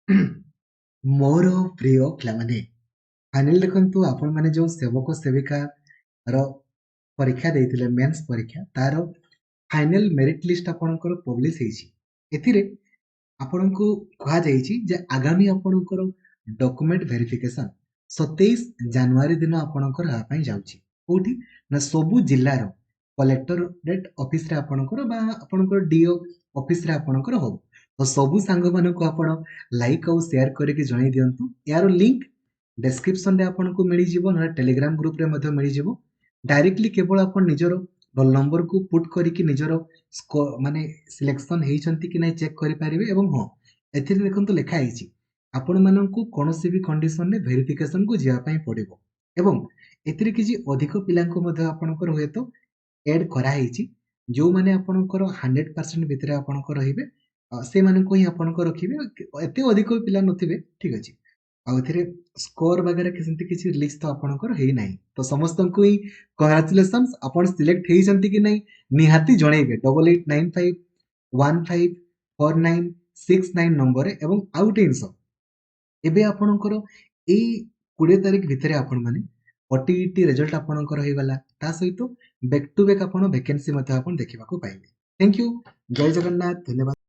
मोर प्रिय पिलामाने फाइनल देखंतु आपण माने जो सेवक सेविका रो परीक्षा देइथिले मेंस परीक्षा तारो फाइनल मेरिट लिस्ट आपणकर पब्लिश हेछि एथिरे आपणको कहा जाइछि जे आगामी आपणकर डॉक्यूमेंट वेरिफिकेशन 27 जनवरी दिन आपणकर हा पई जाउछि कोठी ना सबु जिल्ला रो कलेक्टरेट ऑफिस रे आपणकर बा आपणकर डीओ ऑफिस रे आपणकर हो तो सबु सांग मानको आपण लाइक और शेयर करके जणाई दियंतु यार लिंक डिस्क्रिप्शन रे आपनको मिली जिवो न टेलीग्राम ग्रुप रे मध्ये मिली जिवो डायरेक्टली केवल आपण निजरो रोल नंबर को पुट करिकि निजरो माने सिलेक्शन हेइचंती कि नै चेक करि परिबे एवं हो एथिरे देखंतु लेखा हेइची आपण माननकु कोनोसी भी कंडीशन रे वेरिफिकेशन को जिया पई पड़िबो एवं एथिरे किछि अधिक पिलांको मध्ये आपणकर होय तो एड करा हेइची जो माने आपणकर 100% भितरे आपणकर रहिबे से माननको ही आपणकर रखिबे एते अधिक पिला नथिबे ठीक अछि आ एथिरे स्कोर वगैरह किसिमती किछि लिस्ट तो आपणकर हेइ नाही तो समस्तनको ही कांग्रेचुलेशंस आपण सिलेक्ट हेइचंती कि नै निहाती जणैबे 8895154969 नंबर रे एवं आउट इनस एबे आपणकर एई 20 तारिख भितरे आपण माने ओटीईटी रिजल्ट आपणकर हेगला ता सहित बैक टू बैक आपण वैकेंसी मध्ये आपण देखिबा को पाइबे थैंक यू जय जगन्नाथ धन्यवाद।